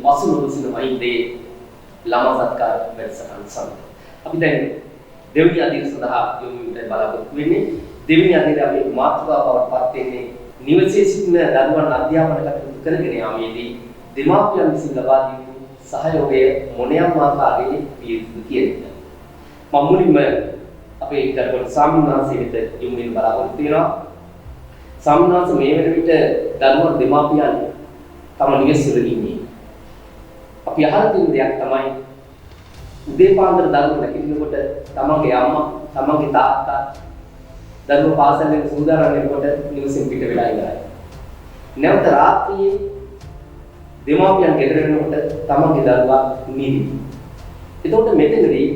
පසු නොදසින වෛද්‍යයේ ළමා සත්කාර වැඩසටහන සමග අපි දැන් දෙවෙනි අදියර සඳහා යොමු වෙන්න බලාපොරොත්තු වෙන්නේ. දෙවෙනි අදියර අපි මාතෘකාවට පත් වෙන්නේ නිවසේ සිටින දරුවන් අධ්‍යාපන කටයුතු කරගෙන යාමේදී දෙමාපියන් විසින් ලබා දී සහයෝගය මොනියම් ආකාරයේ විය යුතුද කියන එක. මම මුලින්ම අපේ ගරුතර සාමිනාංශය වෙත යොමු වෙන්න බලාපොරොත්තු වෙනවා. සාමිනාංශ මේ වෙන විට දරුවන් දෙමාපියන් තම නිවසේද ඉන්නේ. අපි අහලා තියෙන දෙයක් තමයි උදේ පාන්දර දරුවෝ නැගිටිනකොට තමන්ගේ අම්මා, තමන්ගේ තාත්තා දරුවෝ පාසලෙන් සූදානම් වෙනකොට නිවසෙන් පිට වෙලා ඉවරයි. නැවත රාත්‍රියේ දෙමාපියන් ගෙදර වෙනකොට තමන්ගේ දරුවා නිදි. එතකොට මෙතනදී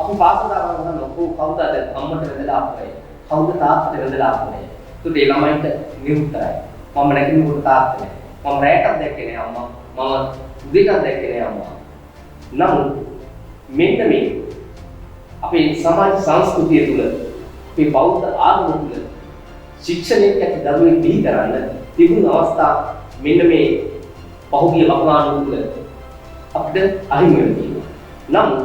අපි පාසල ආවම කවුද අද අම්මට වැඳලා ආපුවේ? කවුද තාත්තට වැඳලා ආපුවේ? ඒකට ඒ ළමයින්ට නිරුත්තරයි. මම නැගිටිනකොට තාත්තා නෑ. මම රැටක් දැක්කේ නෑ අම්මා. මම උදේට දැක්කේ නෑ අම්මා. නමුත් මෙන්න මේ අපේ සමාජ සංස්කෘතිය තුළ මේ බෞද්ධ ආගම තුළ ශික්ෂණයට ඇති දරුවෙක් බිහි කරන්න තිබුණු අවස්ථා මෙන්න මේ පහුගිය වකවානුව තුළ අපිට අහිමි වෙනවා. නමුත්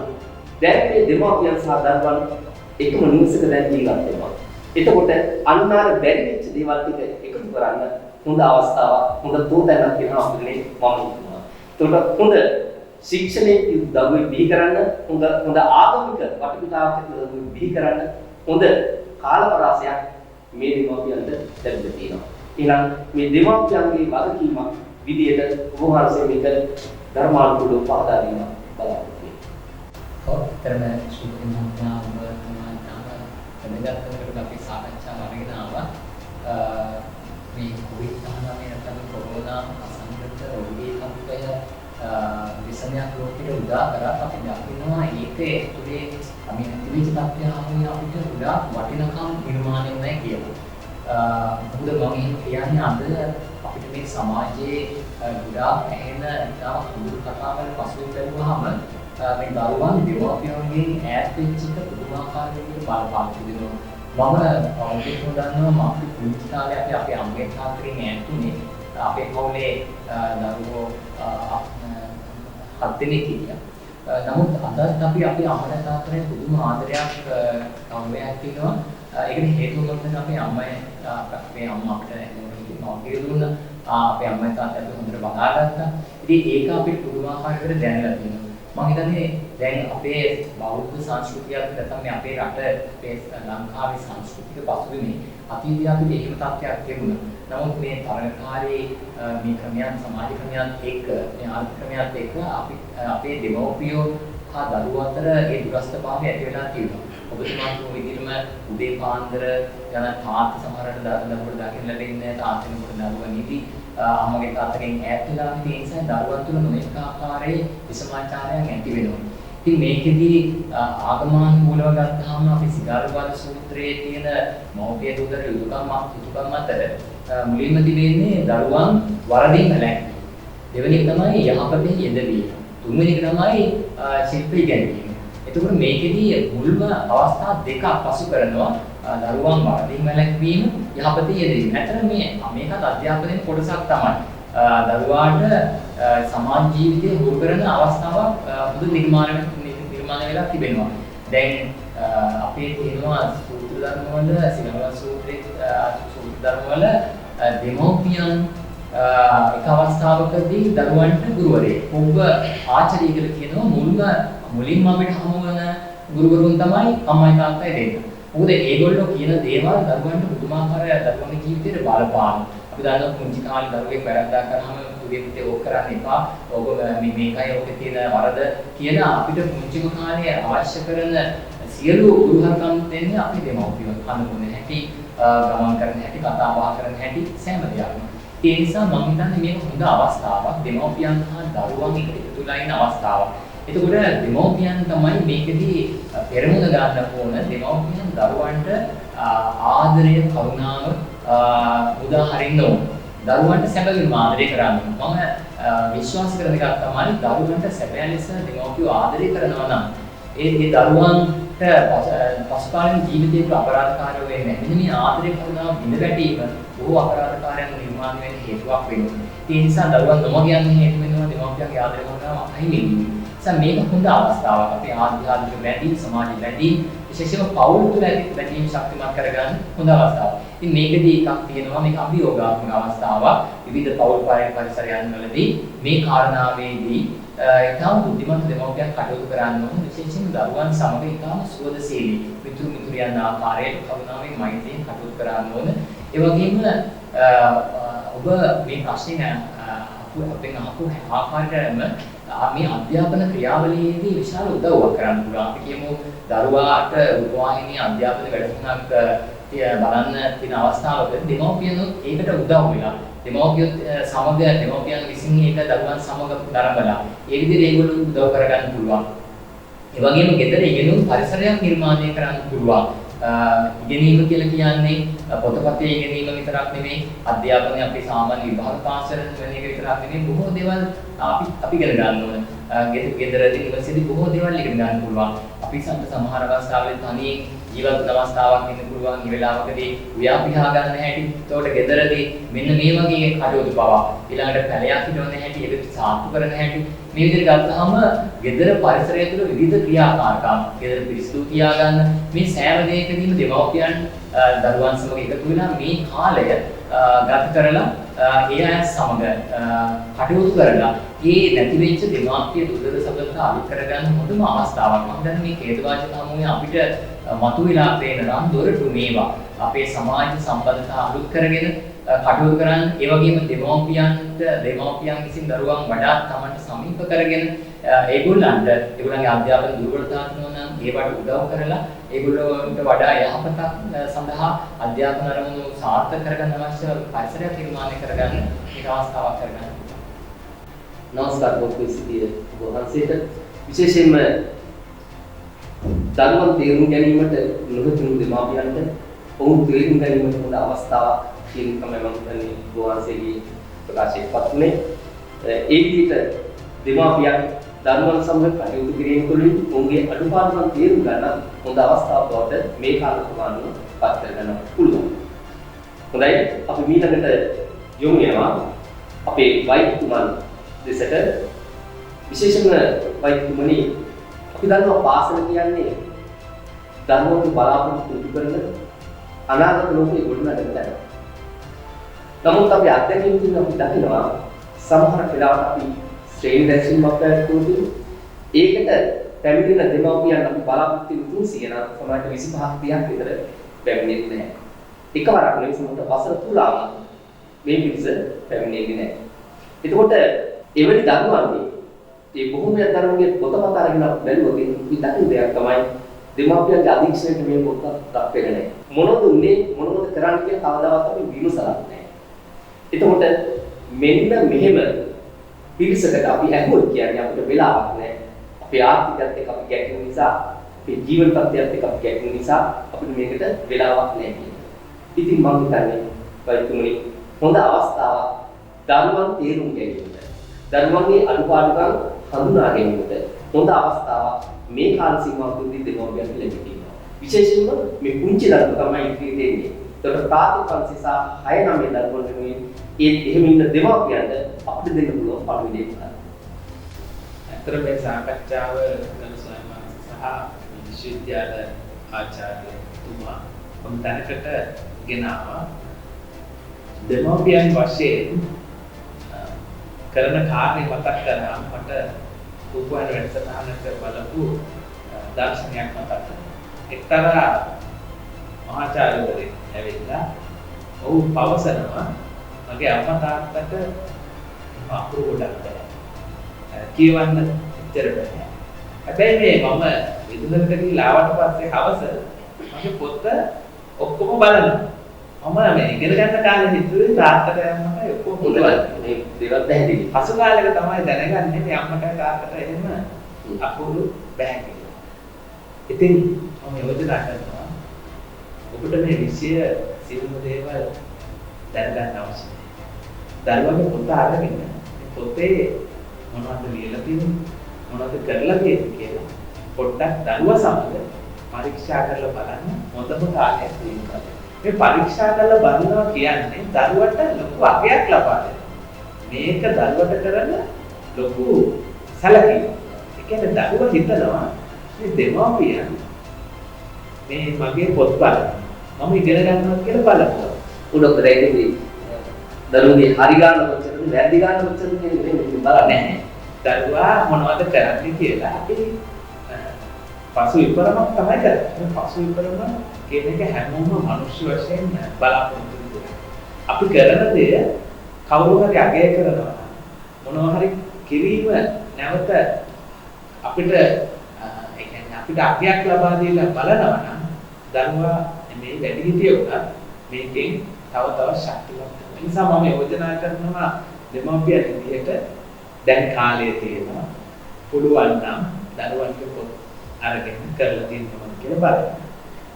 දැන් මේ දෙමාපියන් සහ දරුවන් එකම නිවසක දැන් ජීවත් වෙනවා. එතකොට අන්න අර බැරි වෙච්ච දේවල් ටික එකතු කරන්න හොඳ අවස්ථාවක්, හොඳ තෝතැන්නක් තියෙනවා අපිට මම හිතනවා. ඒකට හොඳ ශික්ෂණයේ දරුවෙක් බිහි කරන්න, හොඳ ආගමික වටපිටාවක් දරුවෙක් බිහි කරන්න හොඳ කාලපරාසයක් මේ දෙමාපියන්ට ලැබෙලා තියෙනවා. එහෙනම් මේ දෙමාපියන්ගේ වගකීමක් විදියට උපහාරයෙන් මේක ධර්මානුකූලව පහදා දීම බලාපොරොත්තු වෙනවා. ඔව්, දැනගත්තකට අපි සාකච්ඡා කරගෙන ආවා. මේ COVID-19 නැත්නම් කොරෝනා අසංගත රෝගී තත්ත්වය විසමයක් ලෝකෙට උදා කරා. අපි දකිනවා ඒකේ තුලේ අපි තිබිච්ච තත්ත්වය හමුවේ අපිට උදා වටිනකම් නිර්මාණය නැහැ කියලා. මොකද මම කියන්නේ අද අපිට මේ සමාජයේ ගොඩාක් ඇහෙන ඉතාම කුඩු කතාවල් පසුබිම් බැලුවාම මේ දරුවන් දෙමාපියන්ගෙන් ඈත් වෙච්ච එක පුදුමාකාර විදිහට බලපාන දෙනවා. මම ඔබට දන්නවා මම පුංචි කාලේ අපේ අම්මගේ තාත්තගෙන් ඈත් වුණේ. අපේ පවුලේ දරුවෝ 7 දෙනෙක් හිටියා. නමුත් අදත් අපි අපේ අම්මලා තාත්තලා පුදුම ආදරයක් කවුරුයක් තියෙනවා. ඒකට හේතුව මොකද? අපේ අම්මා අපිට මවගේ දුන්නා. අපේ අම්මයි තාත්තයි හොඳට බලාගත්තා. ඉතින් ඒක අපිට පුදුමාකාර විදිහට දැනලා තියෙනවා. මම හිතන්නේ දැන් අපේ බෞද්ධ සංස්කෘතියක් නැත්නම් අපේ රට අපේ ලංකාවේ සංස්කෘතික පසුබිමේ අතීතයේ අපිට එහෙම තත්ත්වයක් තිබුණා. නමුත් මේ තරණකාරී මේ ක්‍රමයන් සමාජ ක්‍රමයන් එක්ක මේ ආර්ථික ක්‍රමයන් එක්ක අපේ දෙමව්පියෝ හා දරුවෝ අතර ඒ දුරස්ථභාවය ඇති වෙලා තියෙනවා. ඔබතුමාට මේ විදිහටම උදේ පාන්දර යන තාත්තා සමහරට දරුවෝ දකින්න ලැබෙන්නේ තාත්තෙනෙකුට දරුවා නිදි අම්මගේ තාත්තගෙන් ඈත් වෙලා ඉන්න නිසා දරුවන් තුළ නොඑක ආකාරයේ විසමාචාරයන් ඇති වෙනවා. ඉතින් මේකෙදී ආගමනුකූලව ගත්තාම අපි සිගාලවද සූත්‍රයේ තියෙන මෞපිය දුතර යුතුයකම් අතර මුලින්ම තිබෙන්නේ දරුවන් වරදින් නැලැක්වීම. දෙවෙනි එක තමයි යහපතේ යෙදවීම. තුන්වෙනි එක තමයි ශිල්ප ඉගෙනීම. එතකොට මේකෙදී මුල්ම අවස්ථා දෙකක් පසු කරනවා දරුවන් වරදින් නැලැක්වීම යහපතේ යෙදවීම. ඇත්තට මේකත් අධ්‍යාපනයේ කොටසක් තමයි. දරුවාට සමාජ ජීවිතේ හුරු කරන අවස්ථාවක් හොඳ නිර්මාණය වෙලා තිබෙනවා. දැන් අපේ තියෙනවා සූත්‍ර ධර්මවල සිනවල සූත්‍රයේ සූත්‍ර ධර්මවල දෙමෝපියන් එක අවස්ථාවකදී දරුවන්ට ගුරුවරයෙක් ඔබ ආචාර්ය කියලා කියනවා. මුලින්ම අපිට හමු වෙන ගුරුවරුන් තමයි අම්මයි තාත්තයි දෙන්න. මොකද ඒගොල්ලෝ කියන දේවල් දරුවන්ට පුදුමාකාර දරුවන්ගේ ජීවිතේට බලපානවා. අපි දන්නවා පුංචි කාලේ දරුවෙක් වැරද්දක් කරාම උදේ පුතේ ඕක කරන්න එපා. ඕක මේකයි ඕකේ තියෙන වරද කියලා අපිට පුංචිම කාලේ අවශ්‍ය කරන සියලු උරුහකම් දෙන්නේ අපි දෙමව්පියෝ. අනුගුණ හැටි, ගමන් කරන හැටි, කතා බහ කරන හැටි සෑම දෙයක්ම. ඒ නිසා මම හිතන්නේ මේක හොඳ අවස්ථාවක් දෙමව්පියන් හා දරුවන් එකට එකතු වෙලා ඉන්න අවස්ථාවක්. එතකොට දෙමව්පියන් තමයි මේකදී පෙරමුණ ගන්න ඕන. දෙමව්පියන් දරුවන්ට ආදරය, කරුණාව උදා හරින්න ඕන. දරුවන්ට සැබවින්ම ආදරය කරන්න ඕන. මම විශ්වාස කරන එකක් තමයි දරුවන්ට සැබෑ ලෙස දෙමව්පියෝ ආදරය කරනවා නම් ඒ දරුවන්ට පසුකාලීන ජීවිතයේ අපරාධකාරයෝ වෙන්නේ නැහැ. මෙන්න මේ ආදරය කරුණාව බිඳ වැටීම බොහෝ අපරාධකාරයන් නිර්මාණය වෙන්න හේතුවක් වෙනවා. ඒ නිසා දරුවන් නොමග යන්න හේතු වෙනවා දෙමාපියන්ගේ ආදරය කරනවා අහිමි වෙනවා. මේක හොඳ අවස්ථාවක්. අපේ ආධ්‍යාත්මික බැඳීම්, සමාජ බැඳීම්, විශේෂයෙන්ම පෞල් තුළ ඇති බැඳීම් ශක්තිමත් කරගන්න හොඳ අවස්ථාවක්. ඉතින් මේකදී එකක් තියෙනවා මේක අභියෝගාත්මක අවස්ථාවක්. විවිධ පෞල් පරිසරයන් වලදී මේ කාරණාවේදී ඊටම බුද්ධිමත් දෙමව්පියන් කටයුතු කරන්න ඕන. විශේෂයෙන්ම දරුවන් සමග ඊටම සුවදශීලී මිතුරු මිතුරියන් ආකාරයට කරුණාවෙන් මෛත්‍රියෙන් කටයුතු කරන්න ඕන. ඒ වගේම ඔබ මේ ප්‍රශ්නේ අපෙන් අහපු ආකාරයටම මේ අධ්‍යාපන ක්‍රියාවලියේදී විශාල උදව්වක් කරන්න පුළුවන්. අපි කියමු දරුවාට රූපවාහිනී අධ්‍යාපන වැඩසටහනක් බලන්න තියෙන අවස්ථාවක දෙමව්පියන්ොත් ඒකට උදව් වෙලා දෙමව්පියොත් සමග දෙමව්පියන් විසින් ඒක දරුවන් සමග දරබලා ඒ විදිහට ඒගොල්ලෝ උදව් කරගන්න පුළුවන්. ඒ වගේම ගෙදර ඉගෙනුම් පරිසරයක් නිර්මාණය කරන්න පුළුවන්. ඉගෙනීම කියලා කියන්නේ පොතපතේ ඉගෙනීම විතරක් නෙමෙයි අධ්‍යාපනය අපි සාමාන්‍ය විභාග පාස් වෙන එක විතරක් නෙමෙයි බොහෝ දේවල් අපි ඉගෙන ගන්න ඕන. ගෙදරදී ඉවසේදී බොහෝ දේවල් ඉගෙන ගන්න පුළුවන්. අපි සමහර අවස්ථාවල තනියෙන් ජීවත් වෙන අවස්ථාවක් ඉන්න පුළුවන්. මේ වෙලාවකදී උයා පිහා ගන්න හැටි. ඒතකොට ගෙදරදී මෙන්න මේ වගේ කටයුතු පවා ඊළඟට පැලයක් හිටවන්න හැටි, ඒක සාර්ථක කරන හැටි මේ විදිහට ගත්තාම ගෙදර පරිසරය තුළ විවිධ ක්‍රියාකාරකම් ගෙදර පිරිසිදු තියාගන්න මේ සෑම දෙයකදීම දෙමව්පියන් දරුවන් සමග එකතු වෙලා මේ කාලය ගත කරලා ඒ අය සමග කටයුතු කරලා ඒ නැති වෙච්ච දෙමාපිය දුර්වල සබඳතා අලුත් කරගන්න හොඳම අවස්ථාවක්. මම දැන් මේ කේතවාචක හමුවේ අපිට මතුවලා පේන නම් දොරටු මේවා අපේ සමාජ සම්බන්ධතා අලුත් කරගෙන කටයුතු කරන්න. ඒ වගේම දෙමව්පියන් විසින් දරුවන් වඩා තමන්ට සමීප කරගෙන ඒගොල්ලන්ගේ අධ්‍යාපන දුර්වලතා තියෙනවා නම් ඒවට උදව් කරලා ඒගොල්ලන්ට වඩා යහපතක් සඳහා අධ්‍යාපන අරමුණු සාර්ථක කරගන්න අවශ්‍ය පරිසරයක් නිර්මාණය කරගන්න මේක අවස්ථාවක් කරගන්න. නමස්කාර පොත්පත්සිතිය වහන්සේට විශේෂයෙන්ම දරුවන් තේරුම් ගැනීමට නොහිතුණු දෙමාපියන්ට ඔවුන් තේරුම් ගැනීමට හොඳ අවස්ථාවක් කියන තමයි මම හිතන්නේ වහන්සේගේ ප්‍රකාශයටපත් උනේ. ඒ විදිහට දෙමාපියන් දරුවන් සමග කටයුතු කිරීම තුළින් ඔවුන්ගේ අඩුපාඩුකම් තේරුම් ගන්න හොඳ අවස්ථාවක් බවට මේ කාලතුමානුව පත් කරගන්න පුළුවන්. හොඳයි අපි ඊළඟට යොමු වෙනවා අපේ වෛද්‍යතුමන් දෙසට. විශේෂයෙන්ම වෛද්‍යතුමනි අපි දන්නවා පාසල කියන්නේ දරුවන්ට බලාපොරොත්තු කරන අනාගත ලෝකයේ ගොඩනගන තැන. නමුත් අපි අත්දැකීම් තුලින් අපි දකිනවා සමහර වෙලාවට අපි ශ්‍රේණි රැස්වීමක් කරනකොට ඒකට පැමිණෙන දෙමව්පියන් අපි බලාපොරොත්තු වෙන 300 සමාජ 25ක් 30ක් විතර පැමිණෙන්නේ නැහැ. එකවරක් නෙවෙයි සමහර වසර පුරාම මේ පිරිස පැමිණෙන්නේ නැහැ. එතකොට එවැනි දරුවන්ගේ මේ බොහෝමයක් දරුවන්ගේ පොතපත අරගෙන බැලුවොත් අපි දකින දෙයක් තමයි දෙමාපියන්ගේ අධීක්ෂණයට මේ පොත දක්වන්නේ නැහැ. මොනවද උන්නේ මොනවද කරන්න කියලා කවදාවත් අපි විමසලා නැහැ. එතකොට මෙන්න මෙහෙම පිරිසකට අපි ඇහුවොත් කියන්නේ අපිට වෙලාවක් නැහැ. අපේ ආර්ථිකයත් එක්ක අපි ගැටෙන නිසා, අපේ ජීවන තත්ත්වයත් එක්ක අපි ගැටෙන නිසා අපිට මේකට වෙලාවක් නැහැ කියන්නේ. ඉතින් මම හිතන්නේ වෛද්‍යතුමනි හොඳ අවස්ථාවක් දරුවන් තේරුම් ගැනීමට, දරුවන්ගේ අඩුපාඩුකම් හඳුනා ගැනීමට හොඳ අවස්ථාවක් මේ කාල සීමාව තුළදී දෙමව්පියන්ට ලැබෙනවා. විශේෂයෙන්ම මේ පුංචි දරුවෝ තමයි ඉතිරි දෙන්නේ. ඒකට ප්‍රාථමික පන්සිසා 6-9 දරුවෝ වෙනුවෙන් එහෙම ඉන්න දෙමව්පියන්ට අපිට දෙන්න පුළුවන් පණිවිඩය තමයි. අතර මේ සාකච්ඡාව කරන සහ විශ්වවිද්‍යාල ආචාර්යතුමා කොම්තනකට ගෙනාවා. දෙමව්පියන් වශයෙන් කරන කාර්ය මතක් කරාම මට රූපවාහිනී වැඩසටහනක බලපු දර්ශනයක් මතක් වෙනවා. එක්තරා මහාචාර්යවරයෙක් ඇවිල්ලා ඔහු පවසනවා මගේ අම්මා තාත්තට අකුරු ගොඩක් බෑ. කියවන්න එච්චර බෑ. හැබැයි මේ මම විදුලකට ගිහලා ආවට පස්සේ හවස මගේ පොත ඔක්කොම බලනවා. මම මේ ඉගෙන ගන්න කාලේ හිතුවේ තාත්තට යන්නමයි ඔක්කොම පුළුවන්. මේ දේවල් පැහැදිලි. පසු කාලෙක තමයි දැනගන්නේ මේ අම්මට තාත්තට එහෙම අකුරු බෑ කියලා. ඉතින් මම යෝජනා කරනවා ඔබට මේ විෂය සියලුම දේවල් දැනගන්න අවශ්‍යයි. දරුවගේ පොත අරගෙන පොතේ මොනවද ලියලා තියෙන්නේ මොනවද කරලා තියෙන්නේ කියලා පොඩ්ඩක් දරුවා සමග පරීක්ෂා කරලා බලන්න හොඳම කාලයක් තියෙනවා. මේ පරීක්ෂා කරලා බලනවා කියන්නේ දරුවට ලොකු අගයක් ලබා දෙනවා. මේක දරුවට කරන ලොකු සැලකීමක්. ඒ කියන්නේ දරුවා හිතනවා මේ දෙමාපියන් මේ මගේ පොත් බලන මම ඉගෙන ගන්නවා කියලා බලනවා. උඩොත් රැඳෙන්නේ දරුවගේ හරි ගන්න කොච්චරද වැරදි ගන්න කොච්චරද කියන එක බලන්නේ නැහැ. දරුවා මොනවද කරන්නේ කියලා අපි පසු විපරමක් තමයි කරන්නේ. පසු විපරම කියන එක හැමෝම මිනිස්සු වශයෙන් බලාපොරොත්තු වෙනවා. අපි කරන දේ කවුරු හරි අගය කරනවා. මොනවා හරි කිරීම නැවත අපිට ඒ කියන්නේ අපිට අගයක් ලබා දීලා බලනවා නම් දරුවා මේ වැඩිහිටියෝ උනත් මේකෙන් තව තවත් ශක්තිමත් වෙනවා. ඒ නිසා මම යෝජනා කරනවා දෙමාපියන් විදිහට දැන් කාලය තියෙනවා. පුළුවන් නම් දරුවන්ගේ පොත් අරගෙන කරලා තියෙනවා කියලා බලන්න.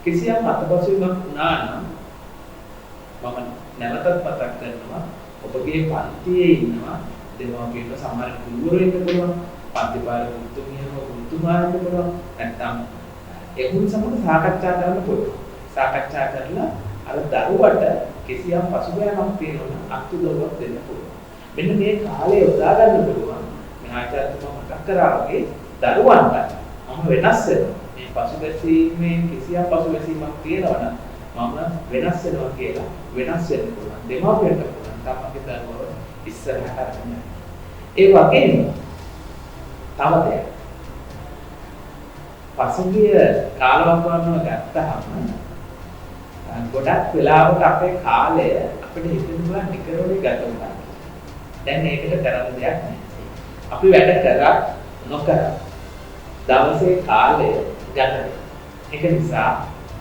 කිසියම් අතපසුවීමක් වුණා නම් මම නැවතත් මතක් කරනවා ඔබගේ පන්තියේ ඉන්නවා දෙමාපියන්ට සමහර ගුරුවරු ඉන්න පුළුවන්. පන්තිපාල ගුරුතුමියව පුළුවන්. නැත්නම් එහුන් සමග සාකච්ඡා කරන්න පුළුවන්. සාකච්ඡා කරලා අර දරුවට කිසියම් පසුබෑමක් තියෙනවා අත්දැකීමක් දෙන්න පුළුවන්. මෙන්න මේ කාලය යොදා ගන්න පුළුවන්. මේ ආචාර්යතුමා මතක් කරා වගේ දරුවන්ට මම වෙනස් වෙනවා. මේ පසුබැසීමෙන් කිසියම් පසුබැසීමක් තියෙනවා නම් මම වෙනස් වෙනවා කියලා වෙනස් වෙන්න පුළුවන්. දෙමාපියන්ට පුළුවන්. තමන්ගේ දරුවව ඉස්සරහට අරගෙන. ඒ වගේම තව දෙයක්. පසුගිය කාලවකවානුව ගත්තාම ගොඩක් වෙලාවට අපේ කාලය අපිට හිතෙන්න පුළුවන් නිකරෝලේ ගත වුණා. දැන් ඒකට කරන්න දෙයක් නැහැ. අපි වැඩ කරා නොකර දවසේ කාලය ගත වෙනවා. ඒක නිසා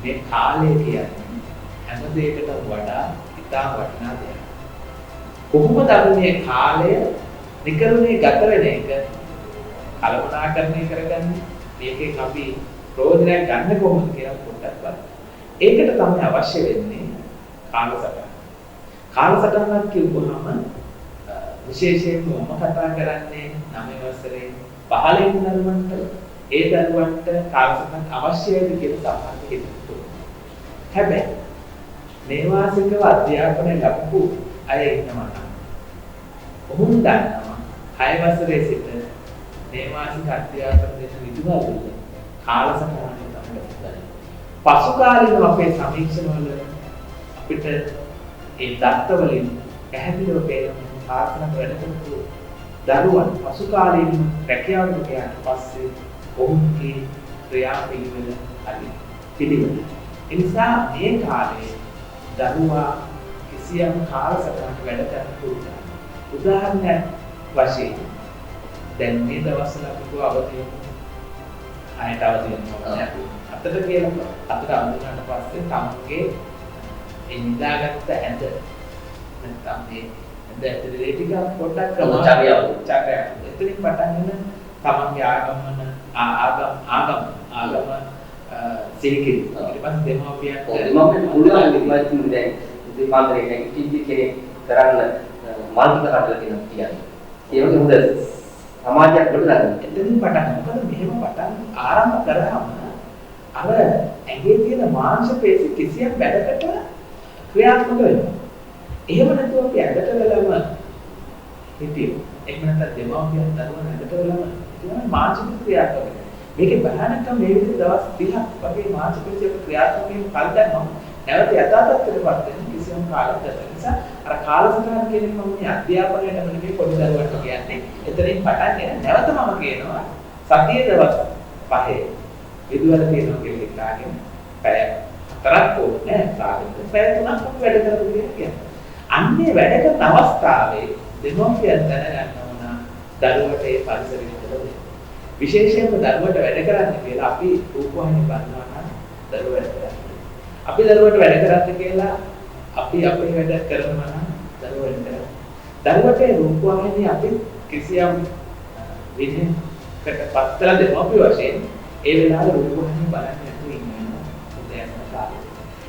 මේ කාලය කියන්නේ හැම දෙයකටම වඩා ඉතා වටිනා දෙයක්. කොහොමද අපි මේ කාලය නිකරුණේ ගත වෙන එක කලමනාකරණය කරගන්නේ? මේකෙන් අපි ප්‍රයෝජනයක් ගන්න කොහොමද කියලා පොඩ්ඩක් බලන්න. ඒකට තමයි අවශ්‍ය වෙන්නේ කාලසටහන. කාලසටහනක් කියවුවහම විශේෂයෙන්ම මම කතා කරන්නේ 9 වසරේ 15 දරුවන්ට ඒ දරුවන්ට කාලසටහන අවශ්‍යයිද කියලා සමහරවිට හිතෙනවා. හැබැයි නේවාසිකව අධ්‍යාපනය ලැබපු අය ඉන්නවා නම් ඔවුන් දන්නවා 6 වසරේ සිට නේවාසික අධ්‍යාපන දෙන විදුහල්වල කාලසටහන තමයි ගන්නේ. පසු කාලීනව අපේ සමීක්ෂණවල අපිට ඒ දත්ත වලින් පැහැදිලිව පේනවා පාසලක වැඩ කරපු දරුවන් පසු කාලීනව රැකියාවට ගියාට පස්සේ ඔවුන්ගේ ක්‍රියාපිළිවෙල අඩි පිළිවෙල. ඒ නිසා මේ කාලේ දරුවා කිසියම් කාලසටහනක වැඩ කරන්න පුළුවන්. උදාහරණයක් වශයෙන් දැන් මේ දවස්වල අපි අවදි ආයත අවදි වෙනවා. අතට කියලා අතට අඳුනට පස්සේ තමන්ගේ ඉඳාගත්ත ඇඳ නැත්නම් මේ ඇඳ ඇතුලේ ටික පොඩ්ඩක් චාරියාව එතනින් පටන්ගෙන තමන්ගේ ආගම සිහිකිරි ඊට පස්සේ දෙමාපියන් පුළුවන් ඉතින් දැන් දීපාන්තරේ කිසි කෙනෙක් කරන්න මානසික හදලා තියෙනවා කියන්නේ. ඒ වගේ හොඳ සමාජයක් ගොඩනගන්න. එතනින් පටන් මොකද මෙහෙම පටන් ආරම්භ කරාම අර ඇඟේ තියෙන මාංශ පේශි කිසියම් වැඩකට ක්‍රියාත්මක වෙනවා. එහෙම නැතුව අපි ඇඟට වෙලම හිටියෝ. එහෙම නැත්නම් දෙමාපියන් දරුවන් ඇඟට වෙලම කියන මාංශික ක්‍රියාත්මක වෙනවා. මේකේ බහනකම් මේ විදිහට දවස් 30ක් වගේ මාංශ පේශි ක්‍රියාත්මක වෙන කල් දැම්මම නැවත යථාර්ථයටපත් වෙන කිසියම් කාලයක් ගත වෙනවා. නිසා අර කාලසටහන කියන්නේ මම මේ අධ්‍යාපනයට නෙමෙයි පොඩි දරුවන්ට කියන්නේ. එතනින් පටන්ගෙන නැවත මම කියනවා සතිය දවස් 5 විදුවල තියෙනවා කියලා හිතාගෙන පැය 4ක් ඕනේ සාකච්ඡා පැය 3ක් වැඩ කරපු කියන්නේ. අන්නේ වැඩ කරන අවස්ථාවේ දෙමෝපියන් දැනගන්න ඕන දරුවට ඒ පරිසරය හොදලා විශේෂයෙන්ම දරුවට වැඩ කරන්න කියලා අපි රූපවාහිනිය බලනවා නම් දරුවා වැඩ කරන්නේ. අපි දරුවට වැඩ කරන්න කියලා අපි අපේ වැඩ කරනවා නම් දරුවා වැඩ කරන්නේ. දරුවට රූපවාහිනිය අපි කිසියම් විදිහකට පත්තල දෙමෝපිය වශයෙන් ඒ වෙලාවේ රූපවාහිනිය බලන්න නැතුව ඉන්නවා. උදෑසන කාලේ.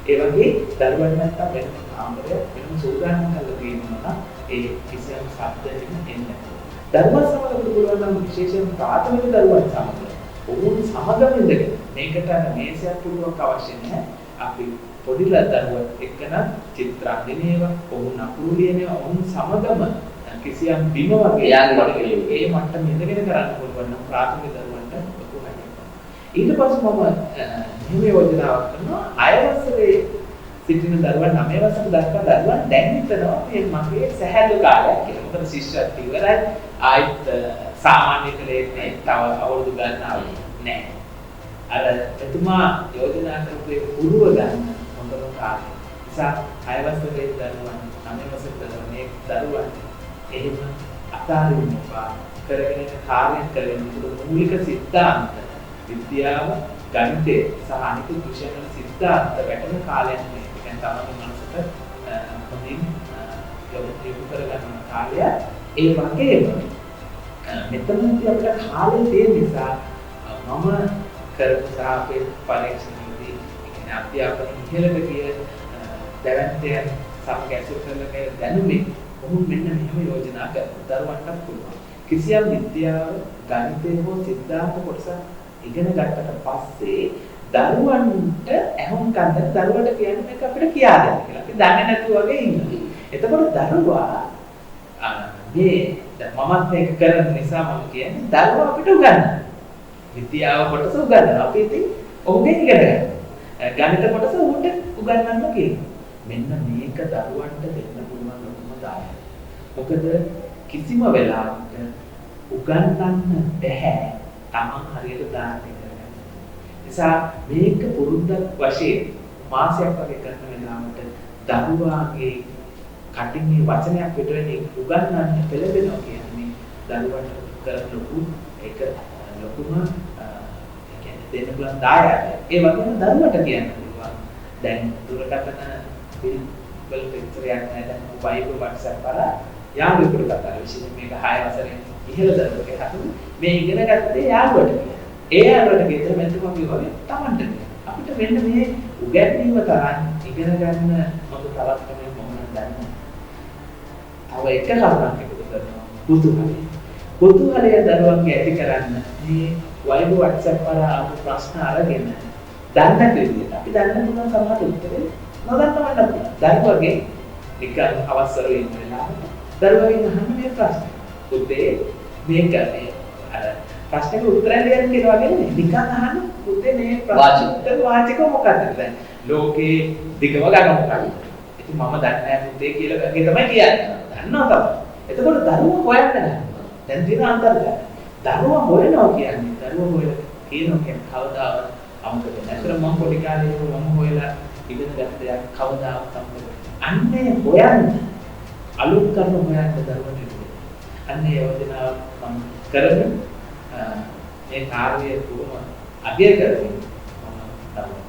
ඒ වගේ දරුවන් නැත්තම් වෙන කාමරය වෙනම සූදානම් කරලා තියෙනවා නම් ඒ කිසියම් ශබ්දයකින් එන්නේ නැහැ. දරුවන් සමග පුළුවන් නම් විශේෂයෙන් ප්‍රාථමික දරුවන් සමග ඔවුන් සමගම ඉඳගෙන මේකට මේසයක් පුරුවක් අවශ්‍ය නැහැ. අපි පොඩි දරුවන් එක්කන චිත්‍රාංගනේව ඔවුන් අකුරු ලියනවා ඔවුන් සමගම කිසියම් බිම වගේ එයාගේ මට්ටමේ ඒ මට්ටම ඉඳගෙන කරන්න පුළුවන් නම් ප්‍රාථමික දරුවන්ට ලොකු හැකියාවක්. ඊට පස්සේ මම මෙහෙම යෝජනාවක් කරනවා අයවසරේ සිටින දරුවන් 9 වසර දක්වා දරුවන් දැන් හිතනවා මේ මගේ සැහැල්ලු කාලයක් කියලා. මොකද ශිෂ්‍යත්ව ඉවරයි ආයිත් සාමාන්‍ය ක්ලේන්නේ තව අවුරුදු ගන්නව නෑ. අර එතුමා යෝජනා කරපු ඒ පුරුව ගන්න හොඳම කාලය. නිසා 6 වසරේ දරුවන් 9 වසරේ දරුවන් එහෙම අතාරින්න එපා. කරගෙන යන කාර්යයක් කරගෙන මූලික සිද්ධාන්ත විද්‍යාව ගණිතය සහ අනිත් විෂයන් වල සිද්ධාන්ත වැටෙන කාලයක් මේ. දැන් තමයි මනසට හොඳින් යොමු කරගන්න කාලය. ඒ වගේම මෙතනදී අපිට කාලය තියෙන නිසා මම කරපු සාපේ පරීක්ෂණයේදී කියන්නේ අධ්‍යාපන ඉහළට ගිය දැවැන්තයන් සමග ඇසුරු කරන දැනුමේ ඔහු මෙන්න මෙහෙම යෝජනා කරනවා. දරුවන්ට පුළුවන්. කිසියම් විද්‍යාව ගණිතය හෝ සිද්ධාන්ත කොටස ඉගෙන ගත්තට පස්සේ දරුවන්ට ඇහුම් ගන්න දරුවට කියන්නේ මේක අපිට කියා දෙන්න කියලා. අපි දන්නේ නැතුව වගේ ඉන්නවා. එතකොට දරුවා මේ මමත් මේක කරන නිසා මම කියන්නේ දරුවා අපිට උගන්වනවා. විද්‍යාව කොටස උගන්වනවා. අපි ඉතින් ඔහුගෙන් ඉගෙන ගන්නවා. ගණිත කොටස උන්ට උගන්වන්න කියනවා. මෙන්න මේක දරුවන්ට දෙන්න පුළුවන් ලොකුම දායකය. මොකද කිසිම වෙලාවක උගන්වන්න බැහැ. තමන් හරියට දාන්නේ කරගන්න. නිසා මේක පුරුද්දක් වශයෙන් මාසයක් වගේ කරන වෙලාවට දරුවාගේ කටින් මේ වචනයක් පිට වෙන්නේ උගන්වන්න පෙළඹෙනවා කියන්නේ දරුවන්ට කරන ලොකු ඒක ලොකුම කියන්නේ දෙන්න පුළුවන් දායකය. ඒ වගේම දරුවට කියන්න පුළුවන්. දැන් දුරකථන බිල් වල පිටරයක් නැහැ දැන් මොබයිල් WhatsApp වල යාළුවෙකුට කතා කරලා විශේෂයෙන් මේක 6 වසරේ ඉහළ දරුවෙක් හසු මේ ඉගෙන ගත්තේ යාළුවට කියලා. ඒ යාළුවට ගෙදර මෙතුමා කිව්වා තමන්ට අපිට මෙන්න මේ උගැන්වීම තරම් ඉගෙන ගන්න මොකද තවත් කෙනෙක් මොනවද දන්නේ. තව එක කරුණක් එකතු කරනවා පුදුමයි. පුදුමලය දරුවන්ගේ ඇති කරන්න මේ වයිබ් WhatsApp වල ආපු ප්‍රශ්න අරගෙන දන්න විදිහට අපි දන්න මොනවා සමහර උත්තරේ නොදන්නවන්න පුළුවන්. දරුවගේ එක අවසර වෙන වෙලාවට දරුවගෙන් අහන්න මේ ප්‍රශ්න. පුතේ මේක මේ අර ප්‍රශ්නෙට උත්තර දෙන්න කියලා වගේ නෙමෙයි. නිකන් අහන්න පුතේ මේ ප්‍රශ්නෙට වාචික මොකක්ද දැන් ලෝකේ දිගම ගන්න මොකක්ද? ඉතින් මම දන්නේ නැහැ පුතේ කියලා වගේ තමයි කියන්නේ. දන්නවා තමයි. එතකොට දරුවා හොයන්න ගන්නවා. දැන් දින අන්තර්ගත. දරුවා හොයනවා කියන්නේ දරුවා හොයලා කියනවා කියන්නේ කවදාවත් අමුක වෙන්නේ නැහැ. ඒතර මම පොඩි කාලේ මම හොයලා ඉගෙන ගත්ත දෙයක් කවදාවත් අමුක අන්නේ හොයන්න අලුත් කරන හොයන්න දරුවන්ට අන්නේ යෝජනාව මම කරගෙන මේ කාර්යය පුරුම අගය කරමින් මම තමයි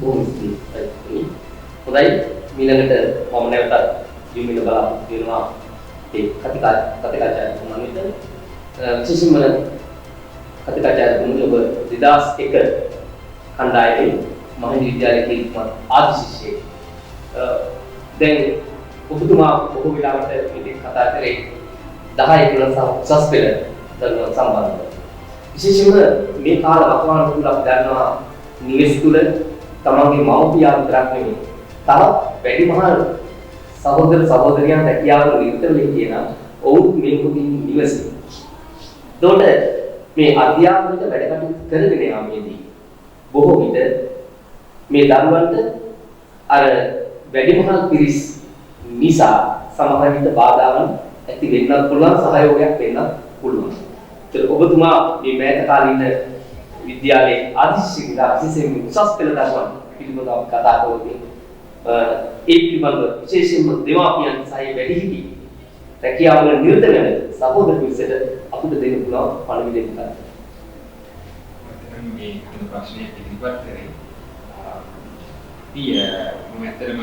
බොහොම ස්තුතියි. හොඳයි ඊළඟට මම නැවතත් යොමුන බලාපොරොත්තු වෙනවා ඒ කතිකාචාර්ය තුමන් විතර විශේෂයෙන්ම කතිකාචාර්ය තුමන් ඔබ 2001 කණ්ඩායමේ මහින්ද විද්‍යාලයේ කිරීම ආදි ශිෂ්‍යයෙක්. දැන් ඔබතුමා බොහෝ වෙලාවට ඉතින් කතා කරේ 10 11 උසස් පෙළ දරුවන් සම්බන්ධව. විශේෂයෙන්ම මේ කාල වකවානුව තුළ අපි දන්නවා නිවෙස් තුළ තමන්ගේ මව්පියා විතරක් නෙවෙයි තවත් වැඩිමහල් සහෝදර සහෝදරියන් රැකියාවල නිරත වෙන්නේ කියන ඔවුන් මේ කුටින් නිවසේ. ඒතකොට මේ අධ්‍යාපනික වැඩ කටයුතු කරගෙන යාමේදී බොහෝ විට මේ දරුවන්ට අර වැඩිමහල් පිරිස් නිසා සමහර විට බාධාවන් ඇති වෙන්නත් පුළුවන් සහයෝගයක් වෙන්නත් පුළුවන්. ඒක ඔබතුමා මේ මෑත කාලීන විද්‍යාලයේ ආදිශිෂ්‍යලා විශේෂයෙන් උසස් පෙළ දරුවන් පිළිබඳව කතා කරද්දී ඒ පිළිබඳව විශේෂයෙන්ම දෙමාපියන් සහ වැඩිහිටි රැකියාවල නිරත වෙන සහෝදර පිරිසට අපිට දෙන්න පුළුවන් පණිවිඩය මොකක්ද? මේ අද ප්‍රශ්නය ඉදිරිපත් කරේ මම ඇත්තටම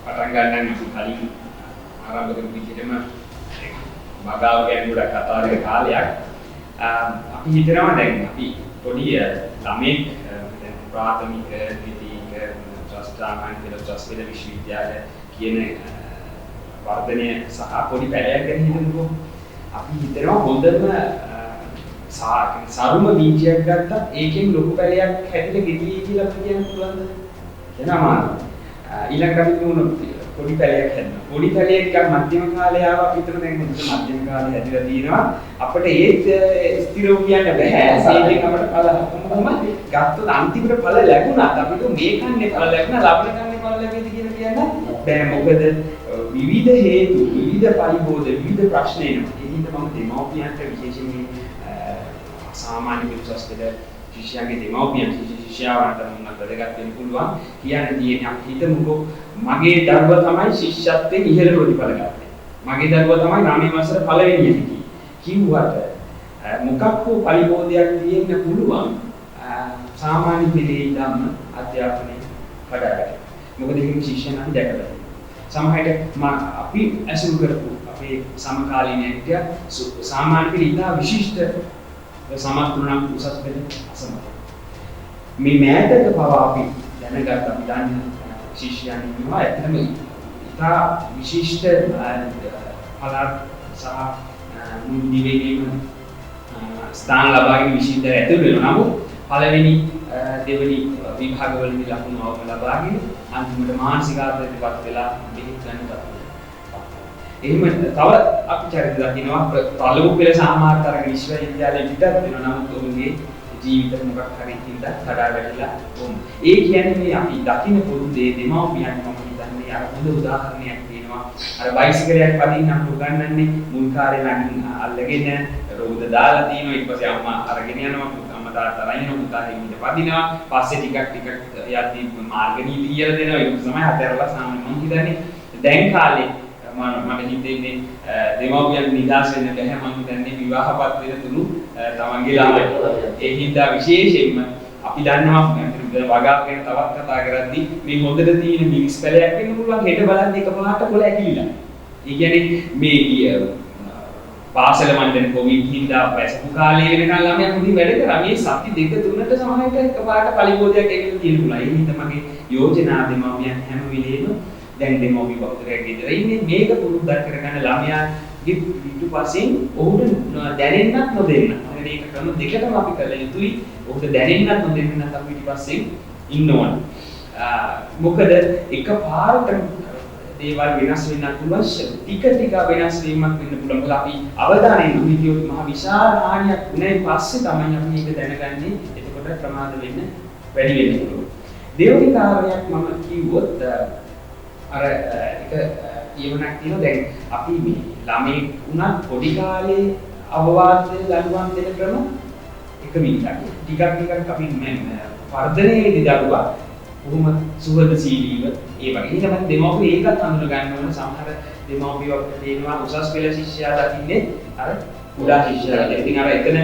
පටන් ගන්න කලින් ආරම්භ කරපු විදිහටම මගාව ගැන ගොඩක් කතා කරන කාලයක් අපි හිතනවා දැන් අපි පොඩි ළමෙක් දැන් ප්‍රාථමික ද්විතීයික ශාස්ත්‍රාංගික ශාස්ත්‍රීය විශ්වවිද්‍යාල කියන වර්ධනය සහ පොඩි පැලයක් ගැන හිතමුකෝ. අපි හිතනවා හොඳම සාරුම බීජයක් ගත්තත් ඒකෙන් ලොකු පැලයක් හැදිලා ගෙඩියේ කියලා අපිට කියන්න පුළුවන්ද? එනවා. ඊළඟට අපි පොඩි පැලයක් හැදෙනවා. පොඩි පැලයක් ටිකක් මධ්‍යම කාලේ ආවා පිටර දැන් මුත් මධ්‍යම කාලේ හැදිලා තියෙනවා. අපිට ඒත් ස්ථිරව කියන්න බෑ. ඒකෙන් අපිට ඵල කොහොමද ගත්තොත් අන්තිමට ඵල ලැබුණත් අපිට මේ කන්නේ ඵල ලැබුණා ලබන කන්නේ ඵල ලැබෙයිද කියලා කියන්න බෑ. මොකද විවිධ හේතු, විවිධ පරිබෝධ, විවිධ ප්‍රශ්න එනවා. ඒ හින්දා මම දෙමව්පියන්ට විශේෂයෙන් සාමාන්‍ය විශ්වාසද ශිෂ්‍යයන්ගේ දෙමව්පියන් ශිෂ්‍යයන්ට මොනවද වැදගත් වෙන්න පුළුවන් කියන්නේ තියෙන්නේ අපි හිතමුකෝ මගේ දරුවා තමයි ශිෂ්‍යත්වයෙන් ඉහළ ප්‍රතිඵල ගත්තේ. මගේ දරුවා තමයි 9 වසර පළවෙනියදී කිව්වට මොකක් හෝ පරිබෝධයක් තියෙන්න පුළුවන් සාමාන්‍ය පෙළේ ඉඳන්ම අධ්‍යාපනයේ කඩාවැටෙන. මොකද එහෙම ශිෂ්‍යයන් අපි දැකලා සමහරට අපි ඇසුරු කරපු අපේ සමකාලීනයෙක්ට සාමාන්‍ය පෙළ ඉතා විශිෂ්ට සමත් වුණා උසස් පෙළ අසමත්. මේ මෑතක පවා අපි දැනගත් අපි දන්න ශිෂ්‍යයන් ඉන්නවා ඇත්තටම ඉතා විශිෂ්ට පළාත් සහ මුළු දිවයිනේම ස්ථාන ලබාගෙන විශිෂ්ට ඇතුළු වෙනවා. නමුත් පළවෙනි දෙවෙනි විභාගවලදී ලකුණු අවම ලබාගෙන අන්තිමට මානසික ආතතියටපත් වෙලා දෙහිත් ගන්නපත්. එහෙම තව අපි චරිත දකින්නවා පළමු පෙළ සාමාන්‍යතරක විශ්වවිද්‍යාලයේ පිටත් වෙනවා. නමුත් ඔවුන්ගේ ජීවිත මොකක් හරි හින්දා කඩා වැටිලා වුන්. ඒ කියන්නේ මේ අපි දකින්න පොදු දේ දෙමව්පියන් මම හිතන්නේ අර හොඳ උදාහරණයක් තියෙනවා. අර බයිසිකලයක් පදින්න අපු ගන්නන්නේ මුල් කාලේ ළඟින් අල්ලගෙන රෝද දාලා තියෙනවා. ඊට පස්සේ අම්මා අරගෙන යනවා. අම්මා තාත්තා රයින්න උන්ට පදිනවා. පස්සේ ටිකක් යද්දී මාර්ග නීති කියලා දෙනවා. ඒක තමයි අතරලා සාමාන්‍ය මම හිතන්නේ දැන් කාලේ මට හිතෙන්නේ දෙමව්පියන් නිදාස් වෙන්න බැහැ. මම හිතන්නේ විවාහපත් වෙන තුරු තමන්ගේ ළමයි. ඒ හින්දා විශේෂයෙන්ම අපි දන්නවා වගාව ගැන තවත් කතා කරද්දී මේ හොඳට තියෙන මිනිස් පැලයක් වෙන්න පුළුවන් හෙට බලද්දී එකපාරට කොළ ඇකිලිලා. ඒ කියන්නේ මේ පාසල මණ්ඩල කොවිඩ් හින්දා පැසපු කාලේ වෙනකන් ළමයා මුලින් වැඩ කරා. මේ සති දෙක තුනට සමහරට එකපාරට පරිබෝධයක් ඇවිල්ලා තියෙන පුළුවන්. ඒ හින්දා මගේ යෝජනා දෙමව්පියන් හැම වෙලේම දැන් දෙමව්පිය වක්තරයක් ගෙදර ඉන්නේ මේක පුරුද්දක් කරගන්න ළමයාගේ පිටුපසින් ඔහුට දැනෙන්නත් නොදෙන්න. මේක ක්‍රම දෙකටම අපි කළ යුතුයි. ඔහුට දැනෙන්නත් නොදෙන්නත් අපි පිටුපසින් ඉන්න ඕන. මොකද එකපාරට දේවල් වෙනස් වෙන්නත් පුළුවන්. ටික ටික වෙනස් වීමක් වෙන්න පුළුවන්. මොකද අපි අවධානයෙන් හිටියොත් මහ විශාල හානියක් වුණායින් පස්සේ තමයි අපි මේක දැනගන්නේ. එතකොට ප්‍රමාද වෙන්න වැඩි වෙන්න පුළුවන්. දෙවෙනි කාරණයක් මම කිව්වොත් අර එක කියවනක් තියෙනවා දැන් අපි මේ ළමයි උනත් පොඩි කාලේ අවවාද දරුවන් දෙන ක්‍රම එක මිනිහක් ටිකක් අපි වර්ධනයේදී දරුවා කොහොම සුහදශීලීව ඒ වගේ ඊට පස්සේ දෙමව්පියෝ ඒකත් හඳුන ගන්න ඕන. සමහර දෙමව්පියෝ දෙනවා උසස් පෙළ ශිෂ්‍යයා දකින්නේ අර කුඩා ශිෂ්‍යයා. ඉතින් අර එතන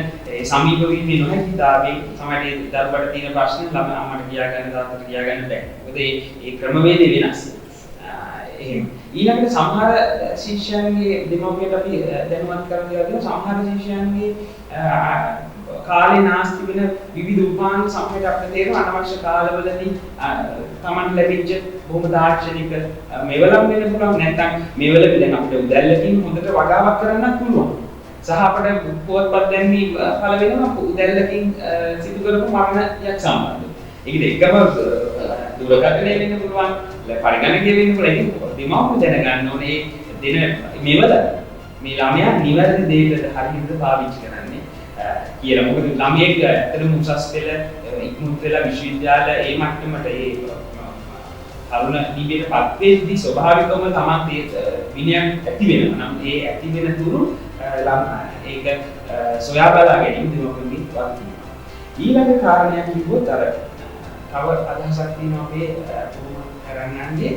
සමීප වීමේ නොහැකිතාවයෙන් සමහරට දරුවට තියෙන ප්‍රශ්න ළමයි අම්මට කියා ගන්න තාත්තට කියා ගන්න බැහැ. මොකද ඒ ක්‍රමවේදය වෙනස්. එහෙම ඊළඟට සමහර ශිෂ්‍යයන්ගේ දෙමව්පියන්ට අපි දැනුවත් කරන දේවල් තියෙනවා. සමහර ශිෂ්‍යයන්ගේ කාලේ නාස්ති වෙන විවිධ උපාංග සමහරට අපිට තේරෙන අනවශ්‍ය කාලවලදී Taman ලැබිච්ච බොහොම දාර්ශනික මෙවලම් වෙන්න පුළුවන්. නැත්නම් මෙවලදී දැන් අපිට උදැල්ලකින් හොඳට වගාවක් කරන්නත් පුළුවන්. සහ අපිට පුවත්පත් දැන්වීම පළ වෙනවා උදැල්ලකින් සිදු කරපු මරණයක් සම්බන්ධව. ඒකද එකම දුරකථනය වෙන්න පුළුවන්. පරිගණකය වෙන්න පුළුවන්. ඒක දෙමව්පියෝ දැනගන්න ඕනේ දෙන මෙවල මේ ළමයා නිවැරදි දෙයකට හරියට පාවිච්චි කරන්නේ කියලා. මොකද ළමයෙක් ඇත්තටම උසස් පෙළ ඉක්මුත් වෙලා විශ්වවිද්‍යාල ඒ මට්ටමට ඒ තරුණ නිවේදපත් වෙද්දී ස්වභාවිකවම තමයි විනයක් ඇති වෙනවා. නම් ඒ ඇති වෙන තුරු ඒක සොයා බලා ගැනීම දෙමව්පියන්ගේ වගකීම. ඊළඟ කාරණයක් කිව්වොත් අර තව අදහසක් තියෙනවා අපේ කරන්නන්නේ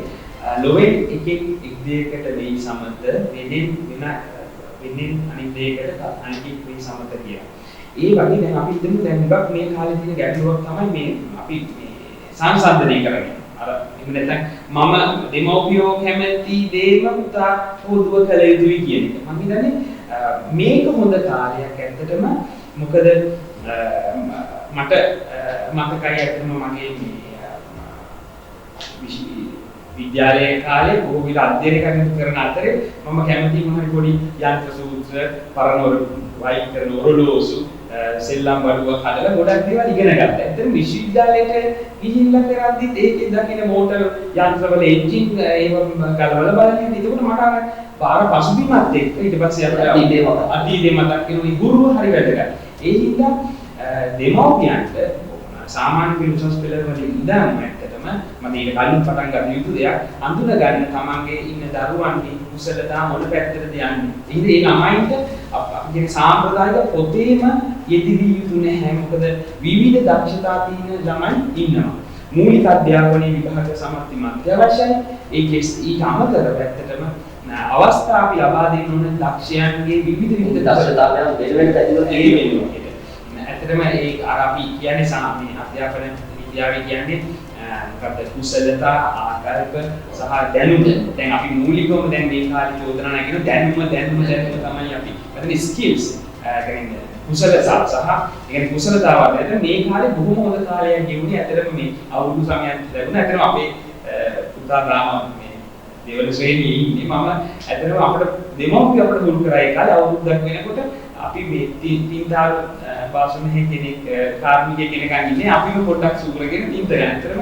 ලොවෙන් එකෙක් එක් දෙයකට වෙයි සමත වෙනෙන් අනිත් දෙයකට අනිත් වෙයි සමත කියලා. ඒ වගේ දැන් අපි හිතමු දැන් හුඟක් මේ කාලේ තියෙන ගැටලුවක් තමයි මේ අපි මේ සංසන්දනය කරන්නේ. අර එහෙම නැත්නම් මම දෙමව්පියෝ කැමති දේම පුතා පොදුව කළ යුතුයි කියන එක. මම හිතන්නේ මේක හොඳ කාලයක් ඇත්තටම. මොකද මට මතකයි ඇත්තටම මගේ මේ විද්‍යාලයේ කාලේ බොහෝ විට අධ්‍යයනය කරන අතරේ මම කැමති මොන හරි පොඩි යන්ත්‍ර සූත්‍ර සූත්‍ර පරණ වයින් කරන ඔරලෝසු සෙල්ලම් බඩුව හදලා ගොඩක් දේවල් ඉගෙන ගත්තා. ඇත්තටම විශ්වවිද්‍යාලයට ගිහිල්ලා කරද්දිත් ඒකේ දකින්න මෝටර් යන්ත්‍රවල එන්ජින් ඒව ගලවලා බලන්නේ. ඒකට මට අර පාර පසුබිමත් එක්ක ඊට පස්සේ අතීතේ මතක් වෙන ගුරුව හරි වැදගත්. ඒ හින්දා දෙමව්පියන්ට සාමාන්‍ය විශ්වාස පෙළවල ඉඳන්ම ඇත්තටම මම ඊට කලින් පටන් ගන්න යුතු දෙයක් අඳුන ගන්න තමන්ගේ ඉන්න දරුවන්ගේ කුසලතා මොන පැත්තටද යන්නේ. ඉතින් ඒ ළමයින්ට අපේ සාම්ප්‍රදායික පොතේම යෙදිවිය යුතු නැහැ. මොකද විවිධ දක්ෂතා තියෙන ළමයි ඉන්නවා. මූලික අධ්‍යාපනයේ විභාග සමර්ථිමත් අවශ්‍යයි. ඒකේ ඊට අමතරව ඇත්තටම අවස්ථා අපි ලබා දෙන්න ඕන දක්ෂයන්ගේ විවිධ දක්ෂතාවයන් වෙනුවෙන් ඇතිවෙනවා. ඇත්තටම ඒ අර අපි කියන්නේ සාමාන්‍ය අධ්‍යාපන විද්‍යාවේ කියන්නේ මොකක්ද කුසලතා ආකල්ප සහ දැනුම. දැන් අපි මූලිකවම දැන් මේ කාලේ චෝදනා නැගෙන දැනුම තමයි අපි. එතන ස්කිල්ස් කියන්නේ කුසලතා සහ කියන්නේ කුසලතාව වලට මේ කාලේ බොහොම හොඳ කාලයක් ගෙවුනේ. ඇත්තටම මේ අවුරුදු සමයක් ලැබුණා. ඇත්තටම අපේ පුතා රාම මේ දෙවන ශ්‍රේණියේ ඉන්නේ. මම ඇත්තටම අපිට දෙමව්පිය අපිට දුරු කරා ඒ කාලේ අවුරුද්දක් වෙනකොට අපි මේ තින්තාල පාසලේ කෙනෙක් කාර්මිකයෙක් කෙනෙක් ඉන්නේ අපිම පොඩ්ඩක් සූරගෙන තින්ත ගන්න. ඇත්තටම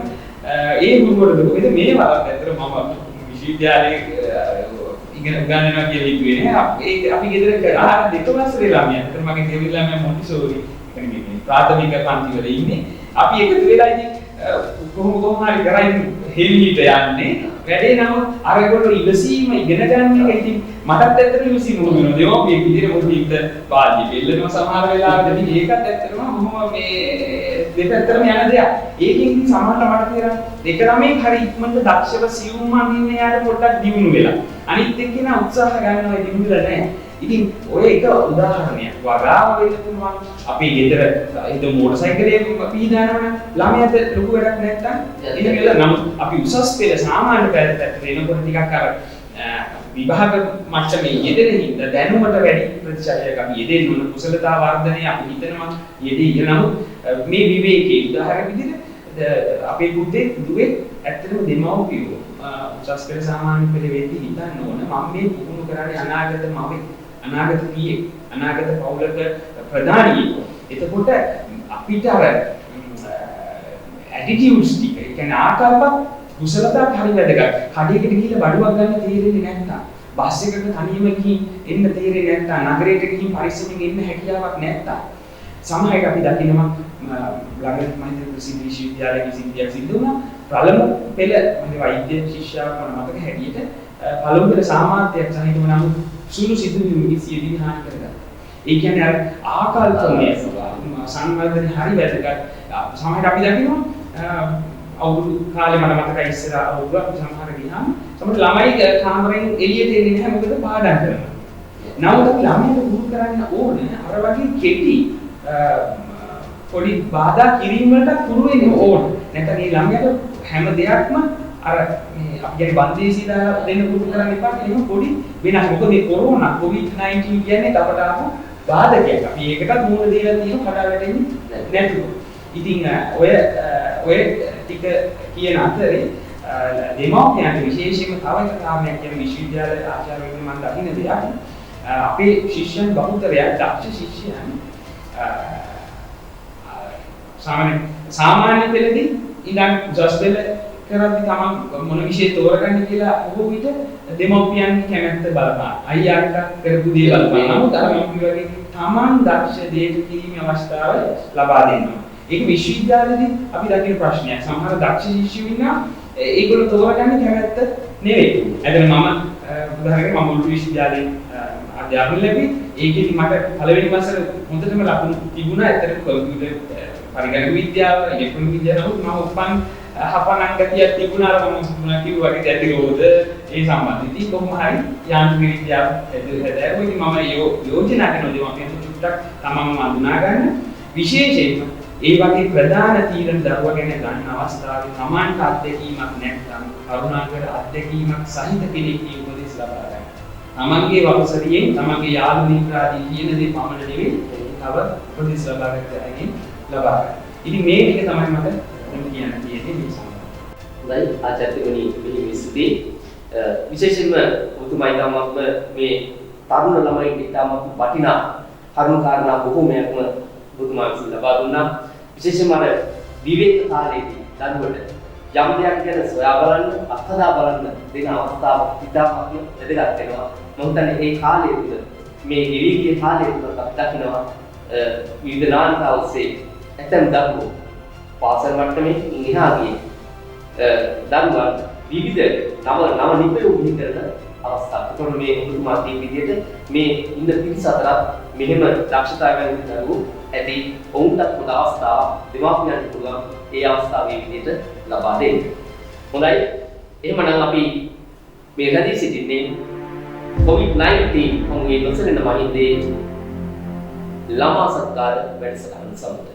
ඒ ගුරුවරට දුකද මේ වලත් ඇත්තටම මම විශ්වවිද්‍යාලයේ ඉගෙන ගන්නවා කියලා හිතුවේ නෑ. අපි ගෙදර කරා දෙක වසරේ ළමයි. ඇත්තටම මගේ දෙවියන් ළමයි මොන්ටිසෝරි කියන්නේ මේ ප්‍රාථමික පන්ති වල ඉන්නේ. අපි එකතු වෙලා ඉතින් කොහොම හරි කරා හෙලිහිට යන්නේ. වැඩේ නම් අරගොල්ලෝ ඉවසීම ඉගෙන ගන්න එක ඉතින් මටත් ඇත්තටම ඉවසීම වුණා. දෙමව්පියෙක් විදිහට මොකද පාඩි බෙල්ලනවා සමහර වෙලාවට ඉතින් ඒකත් ඇත්තටම බොහොම මේ දෙපැත්තටම යන දෙයක්. ඒකෙන් ඉතින් සමහරට මට තේරෙනවා එක ළමෙක් හරි ඉක්මනට දක්ෂව සියුම් මනින්න යාට පොඩ්ඩක් දියුණු වෙලා. අනිත් එක්කෙනා උත්සාහ ගන්නවා දියුණුලා නැහැ. ඉතින් ඔය එක උදාහරණයක් වගාව වෙන්න පුළුවන්. අපි ගෙදර හිත මෝටර් සයිකලේ පීඩනවනේ ළමයාට ලොකු වැඩක් නැත්තම් ඉතින් නමුත් අපි උසස් පෙළ සාමාන්‍ය පැත්තට එනකොට ටිකක් අර විභාග මට්ටමේ යෙදෙන හින්දා දැනුමට වැඩි ප්‍රතිශතයක් අපි යෙදෙන්න ඕන. කුසලතා වර්ධනය අපි හිතනවා යෙදී නමුත් මේ විවේකී උදාහරණ විදිහට අපේ පුතේ දුවේ ඇත්තටම දෙමව්පියෝ උසස් පෙළ සාමාන්‍ය පෙළ වෙද්දී හිතන්න ඕන මම මේ පුහුණු කරන්නේ අනාගත මවෙක් අනාගත පියෙක් අනාගත පවුලක ප්‍රධානියෙක්. එතකොට අපිට අර ඇටිටියුඩ්ස් ටික ඒ කියන්නේ ආකල්ප කුසලතාවක් හරි වැදගත්. කඩේකට ගිහිල්ලා බඩුවක් ගන්න තේරෙන්නේ නැත්නම් බස් එකක තනියම ගිහින් එන්න තේරෙන්නේ නැත්නම් නගරයට ගිහින් පරිස්සමෙන් එන්න හැකියාවක් නැත්නම් සමහර අපි දකිනවා ළඟදී මම හිතුවේ ප්‍රසිද්ධ විශ්වවිද්‍යාලයක සිද්ධියක් සිද්ධ වුණා. පළමු පෙළ මගේ වෛද්‍ය ශිෂ්‍යාවක් මම මතක හැටියට පළමු පෙළ සාමාත්‍යයක් සහිතව නම් සුළු සිදුවීම් 20 හානි කරගත්තා. ඒ කියන්නේ අර ආකල්පමය සංවර්ධනය හරි වැදගත්. සමහරවිට අපි දකිනවා අවුරුදු කාලේ මට මතකයි ඉස්සර අවුරුද්දක් සමහර ගියාම සමහර ළමයි කාමරෙන් එළියට එන්නේ නැහැ මොකද පාඩම් කරනවා. නමුත් අපි ළමයින්ට පුහුණු කරන්න ඕනේ අර වගේ කෙටි පොඩි බාධා කිරීම වලට පුරු වෙන්න ඕනේ. නැත්නම් මේ ළමයාට හැම දෙයක්ම අර මේ අපි කියන්නේ බන්දේසි දාලා දෙන්න පුරුදු කරන්න එපා කියලා පොඩි වෙනස්. මොකද මේ කොරෝනා COVID-19 කියන්නේ අපට ආපු බාධකයක්. අපි ඒකටත් මූණ දීලා තියෙන කඩා වැටෙන්නේ නැතුව. ඉතින් ඔය ටික කියන අතරේ දෙමව්පියන්ට විශේෂයෙන්ම තව එක කාරණයක් කියන විශ්වවිද්‍යාල ආචාර්යවරුන් මම දකින්න දෙයක් අපේ ශිෂ්‍යයන් බහුතරයක් දක්ෂ ශිෂ්‍යයන් සාමාන්‍ය පෙළදී ඉඳන් උසස් පෙළ කරද්දී තමන් මොන විෂය තෝරගන්න කියලා බොහෝ විට දෙමව්පියන්ගේ කැමැත්ත බලපාන. අයියාට කරපු දේ බලපාන. නමුත් අර මම වගේ තමන් දක්ෂ දෙයක කිරීමේ අවස්ථාව ලබා දෙනවා. ඒක විශ්වවිද්‍යාලයේදී අපි දකින ප්‍රශ්නයක්. සමහර දක්ෂ ශිෂ්‍යයෝ ඉන්නවා ඒගොල්ලෝ තෝරගන්නේ කැමැත්ත නෙවෙයි. එතන මම උදාහරණයක් මම මුළු විශ්වවිද්‍යාලේ අධ්‍යාපන ලැබී ඒකෙදි මට පළවෙනි වසර හොඳටම ලකුණු තිබුණා. ඇත්තට කම්පියුටර් පරිගණක විද්‍යාව, ඉලෙක්ට්‍රොනික විද්‍යාව නමුත් මම උපන් හපනන් ගතියක් තිබුණා. අර මම කිව්වා වගේ ඇතිරෝධ ඒ සම්බන්ධ ඉතින් කොහොම හරි යාන්ත්‍රික විද්‍යාව හැදෑරුවා. ඉතින් මම යෝජනා කරනවා මම චුට්ටක් තමන්ම අඳුනා ගන්න විශේෂයෙන්ම ඒ වගේ ප්‍රධාන තීරණ දරුවා ගැන ගන්න අවස්ථාවේ Tamanට අත්දැකීමක් නැත්නම් කරුණාකර අත්දැකීමක් සහිත කෙනෙක්ගේ උපදෙස් ලබා ගන්න. Tamanගේ වපසරියෙන් Tamanගේ යාළු මිත්‍රාදී කියන දේ පමණ නෙවෙයි තව උපදෙස් ලබා ගන්න. ඉතින් මේ ටික තමයි මට කියන්න තියෙන්නේ මේ සම්බන්ධව. හොඳයි ආචාර්යතුමනි මෙහි විසුදී විශේෂයෙන්ම ඔබතුමා ඉතාමත්ම මේ තරුණ ළමයින්ට ඉතාමත් වටිනා කරුණු කාරණා බොහෝමයක්ම බුදුමා විසින් ලබා දුන්නා. විශේෂයෙන්ම අර විවේක කාලයේදී දරුවට යම් දෙයක් ගැන සොයා බලන්න, අත්හදා බලන්න දෙන අවස්ථාව ඉතාමත් වැදගත් වෙනවා. මම හිතන්නේ මේ කාලය තුළ මේ විවේකීය කාලය තුළ අපි දකිනවා විවිධ නාට්‍ය ඔස්සේ ඇතැම් දරුවෝ පාසල් මට්ටමේ ඉහා ගියේ දරුවන් විවිධ නව නිපැයුම් බිහි කරන අවස්ථා. ඒකෝන මේ ඔබතුමා කියන විදිහට මේ ඉන්න පිරිස අතරත් මෙහෙම දක්ෂතාවයන් දරුවෝ ඇති ඔවුන්ටත් පොද අවස්ථාව දෙමාපියන්ට පුළුවන් ඒ අවස්ථාවේ විදිහට ලබා දෙන්න. හොඳයි. එහෙමනම් අපි මේ රැඳී සිටින්නේ COVID-19 කොමුගේ නොසලෙන මහින්දේ ළමා සත්කාර වැඩසටහන සමග.